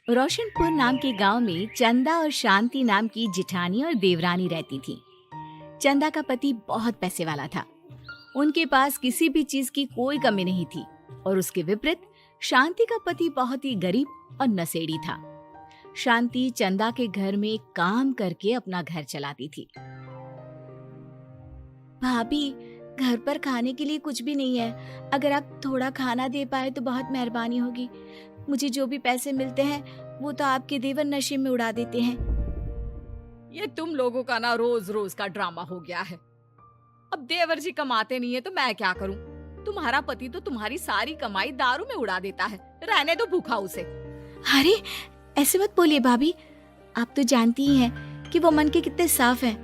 रोशनपुर नाम के गांव में चंदा और शांति नाम की जिठानी और देवरानी रहती थी। चंदा का पति बहुत पैसे वाला था। उनके पास किसी भी चीज की कोई कमी नहीं थी और उसके विपरीत शांति का पति बहुत ही गरीब और नशेड़ी था। शांति चंदा के घर में काम करके अपना घर चलाती थी। भाभी, घर पर खाने के लिए कुछ भी नहीं है। अगर आप थोड़ा खाना दे पाए तो बहुत मेहरबानी होगी। मुझे जो भी पैसे मिलते हैं वो तो आपके देवर नशे में उड़ा देते हैं। ये तुम लोगों का ना रोज रोज का ड्रामा हो गया है। अब देवर जी कमाते नहीं है तो मैं क्या करूं? तुम्हारा पति तो तुम्हारी सारी कमाई दारू में उड़ा देता है। रहने दो भूखा उसे। अरे ऐसे मत बोलिए भाभी, आप तो जानती ही हैं कि वो मन के कितने साफ हैं,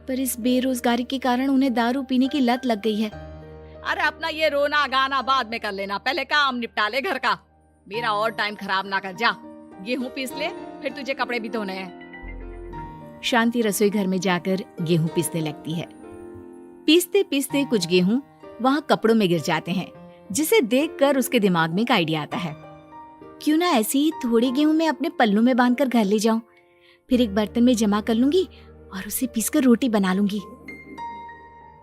पर इस बेरोजगारी के कारण उन्हें दारू पीने की लत लग गई है। अरे अपना ये रोना गाना बाद में कर लेना, पहले काम निपटा ले घर का। मेरा और टाइम खराब ना कर। जा गेहूं पीस ले, फिर तुझे कपड़े भी धोने हैं। शांति रसोई घर में जाकर गेहूं पीसने लगती है। पीसते पीसते कुछ गेहूं वहां कपड़ों में गिर जाते हैं, जिसे देखकर उसके दिमाग में एक आइडिया आता है। क्यों ना ऐसे ही थोड़े गेहूं मैं अपने पल्लू में बांधकर घर ले जाऊं, फिर एक बर्तन में जमा कर लूंगी और उसे पीसकर रोटी बना लूंगी।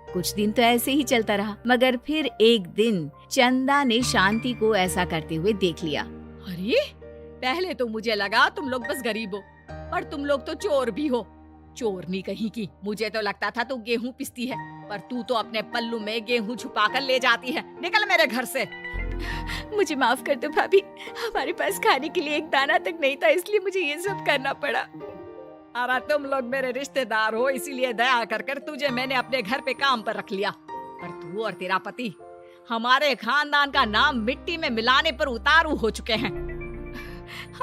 कुछ दिन तो ऐसे ही चलता रहा, मगर फिर एक दिन चंदा ने शांति को ऐसा करते हुए देख लिया। अरे पहले तो मुझे लगा तुम लोग बस गरीब हो, पर तुम लोग तो चोर भी हो। चोरनी कहीं की। मुझे तो लगता था तू गेहूं पिसती है, पर तू तो अपने पल्लू में गेहूं छुपा कर ले जाती है। निकल मेरे घर से। मुझे माफ कर दो भाभी, हमारे पास खाने के लिए एक दाना तक नहीं था, इसलिए मुझे ये सब करना पड़ा। अरे तुम लोग मेरे रिश्तेदार हो, इसीलिए दया कर कर तुझे मैंने अपने घर पे काम पर रख लिया। पर तू और तेरा पति हमारे खानदान का नाम मिट्टी में मिलाने पर उतारू हो चुके हैं।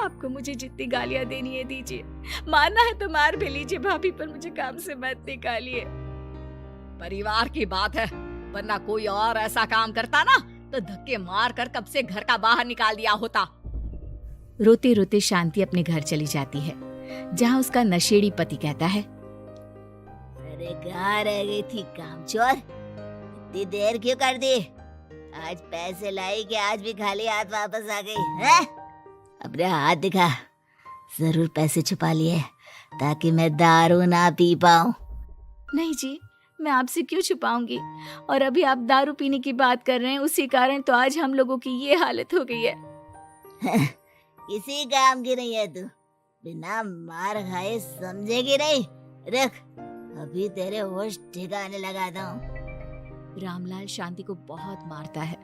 आपको मुझे जितनी गालियां देनी है दीजिए, मारना है तो मार भी लीजिए भाभी, पर मुझे काम से मत निकालिए। परिवार की बात है, वरना कोई और ऐसा काम करता ना तो धक्के मार कर कब से घर का बाहर निकाल दिया होता। रोते रोते शांति अपने घर चली जाती है, जहाँ उसका नशेड़ी पति कहता है, अरे कहाँ रह गई थी कामचोर? इतनी देर क्यों कर दी? आज पैसे लाई कि आज भी खाली हाथ वापस आ गई है? अपने हाथ दिखा। जरूर पैसे छुपा लिए ताकि मैं दारू ना पी पाऊं। नहीं जी, मैं आपसे क्यों छुपाऊंगी, और अभी आप दारू पीने की बात कर रहे हैं, उसी कारण तो आज हम लोगों की ये हालत हो गई है। किसी काम की नहीं है तू, बिना मार खाए समझेगी नहीं। रख, अभी तेरे होश ठिकाने लगाता हूँ। रामलाल शांति को बहुत मारता है।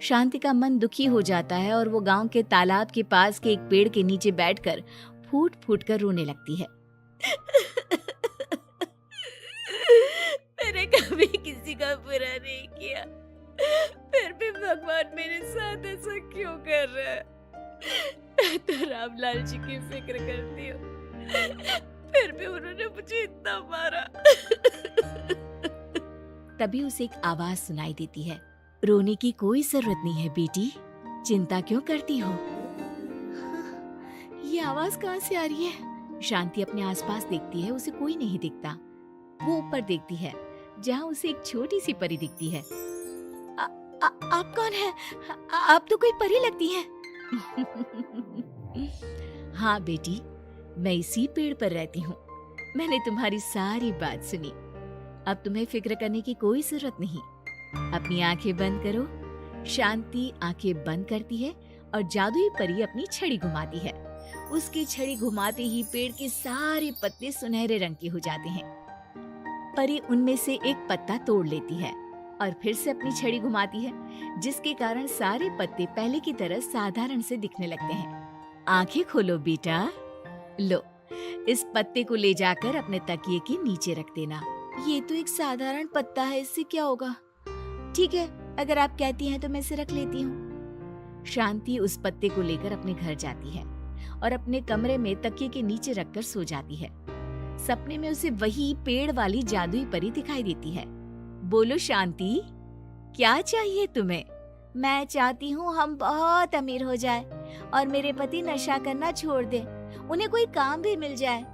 शांति का मन दुखी हो जाता है और वो गांव के तालाब के पास के एक पेड़ के नीचे बैठकर फूट फूट कर रोने लगती है। मैंने कभी किसी का बुरा नहीं किया, फिर भी भगवान मेरे साथ ऐसा क्यों कर रहा है? मैं तो रामलाल जी की फिक्र करती हूँ, फिर भी उन्होंने मुझे इतना मारा। तभी उसे एक आवाज सुनाई देती है, रोने की कोई जरूरत नहीं है बेटी, चिंता क्यों करती हो? ये आवाज कहाँ से आ रही है? शांति अपने आसपास देखती है, उसे कोई नहीं दिखता। वो ऊपर देखती है, जहाँ उसे एक छोटी सी परी दिखती है। आप कौन है? आप तो कोई परी लगती हैं। हाँ बेटी, मैं इसी पेड़ पर रहती हूँ। मैंने तुम्हारी सारी बात सुनी। अब तुम्हें फिक्र करने की कोई जरूरत नहीं। अपनी आंखें बंद करो। शांति आंखें बंद करती है और जादुई परी अपनी छड़ी घुमाती है। उसकी छड़ी घुमाते ही पेड़ के सारे पत्ते सुनहरे रंग के हो जाते हैं। परी उनमें से एक पत्ता तोड़ लेती है और फिर से अपनी छड़ी घुमाती है, जिसके कारण सारे पत्ते पहले की तरह साधारण से दिखने लगते हैं। आंखें खोलो बेटा। लो, इस पत्ते को ले जाकर अपने तकिए के नीचे रख देना। ये तो एक साधारण पत्ता है, इससे क्या होगा? ठीक है, अगर आप कहती हैं तो मैं इसे रख लेती हूँ। शांति उस पत्ते को लेकर अपने घर जाती है और अपने कमरे में तकिए के नीचे रखकर सो जाती है। सपने में उसे वही पेड़ वाली जादुई परी दिखाई देती है। बोलो शांति, क्या चाहिए तुम्हें? मैं चाहती हूँ हम बहुत अमीर हो जाए और मेरे पति नशा करना छोड़ दें, उन्हें कोई काम भी मिल जाए।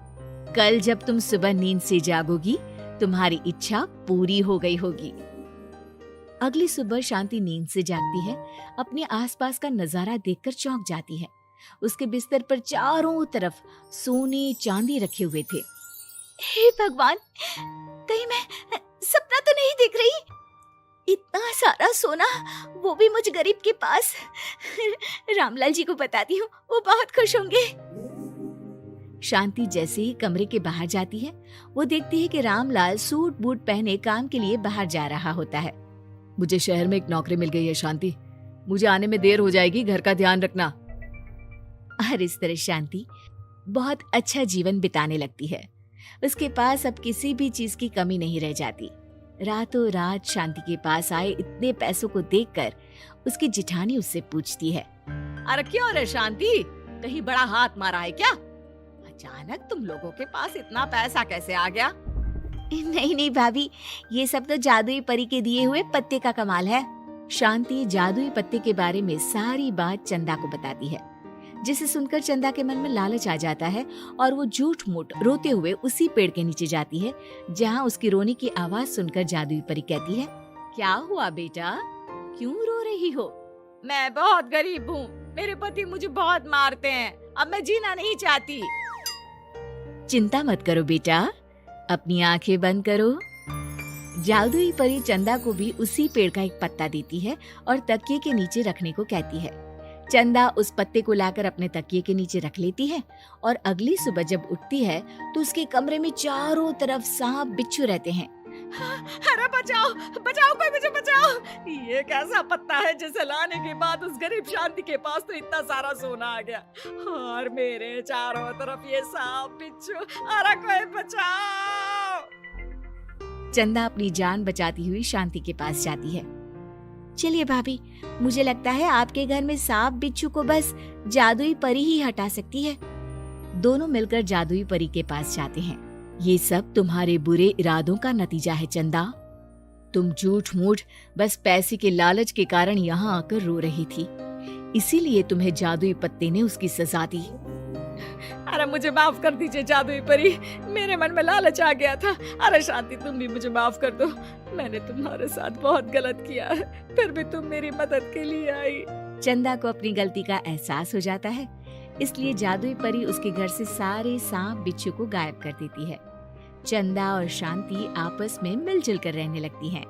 कल जब तुम सुबह नींद से जागोगी, तुम्हारी इच्छा पूरी हो गई होगी। अगली सुबह शांति नींद से जागती है, अपने आसपास का नजारा देखकर चौंक जाती है। उसके बिस्तर पर चारों तरफ सोने चांदी रखे हुए थे। हे भगवान, कहीं मैं सपना तो नहीं देख रही? इतना सारा सोना, वो भी मुझ गरीब के पास। रामलाल जी को बताती हूँ, वो बहुत खुश होंगे। शांति जैसे ही कमरे के बाहर जाती है, वो देखती है कि रामलाल सूट बूट पहने काम के लिए बाहर जा रहा होता है। मुझे शहर में एक नौकरी मिल गई है शांति, मुझे आने में देर हो जाएगी, घर का ध्यान रखना। और इस तरह शांति बहुत अच्छा जीवन बिताने लगती है। उसके पास अब किसी भी चीज की कमी नहीं रह जाती। रातों रात शांति के पास आए इतने पैसों को देखकर उसकी जिठानी उससे पूछती है, अरे क्यों रे शांति, कहीं बड़ा हाथ मारा है क्या? अचानक तुम लोगों के पास इतना पैसा कैसे आ गया? नहीं नहीं भाभी, ये सब तो जादुई परी के दिए हुए पत्ते का कमाल है। शांति जादुई पत्ते के बारे में सारी बात चंदा को बताती है, जिसे सुनकर चंदा के मन में लालच आ जाता है और वो झूठ मूठ रोते हुए उसी पेड़ के नीचे जाती है जहाँ उसकी रोने की आवाज सुनकर जादुई परी कहती है, क्या हुआ बेटा, क्यों रो रही हो? मैं बहुत गरीब हूँ, मेरे पति मुझे बहुत मारते हैं, अब मैं जीना नहीं चाहती। चिंता मत करो बेटा, अपनी आंखें बंद करो। जादुई परी चंदा को भी उसी पेड़ का एक पत्ता देती है और तकिए के नीचे रखने को कहती है। चंदा उस पत्ते को लाकर अपने तकिए के नीचे रख लेती है और अगली सुबह जब उठती है तो उसके कमरे में चारों तरफ सांप बिच्छू रहते हैं। अरे बचाओ बचाओ, कोई मुझे बचाओ, ये कैसा पत्ता है जिसे लाने के बाद उस गरीब शांति के पास तो इतना सारा सोना आ गया, और मेरे चारों तरफ ये सांप बिच्छू, अरे कोई बचाओ। चंदा अपनी जान बचाती हुई शांति के पास जाती है। चलिए भाभी, मुझे लगता है आपके घर में सांप बिच्छू को बस जादुई परी ही हटा सकती है। दोनों मिलकर जादुई परी के पास जाते हैं। ये सब तुम्हारे बुरे इरादों का नतीजा है चंदा। तुम झूठ मूठ बस पैसे के लालच के कारण यहाँ आकर रो रही थी, इसीलिए तुम्हें जादुई पत्ते ने उसकी सजा दी। अरे मुझे माफ कर दीजिए जादुई परी, मेरे मन में लालच आ गया था। अरे शांति, तुम भी मुझे माफ कर दो, मैंने तुम्हारे साथ बहुत गलत किया है, फिर भी तुम मेरी मदद के लिए आई। चंदा को अपनी गलती का एहसास हो जाता है, इसलिए जादुई परी उसके घर से सारे सांप बिच्छू को गायब कर देती है। चंदा और शांति आपस में मिलजुल कर रहने लगती हैं।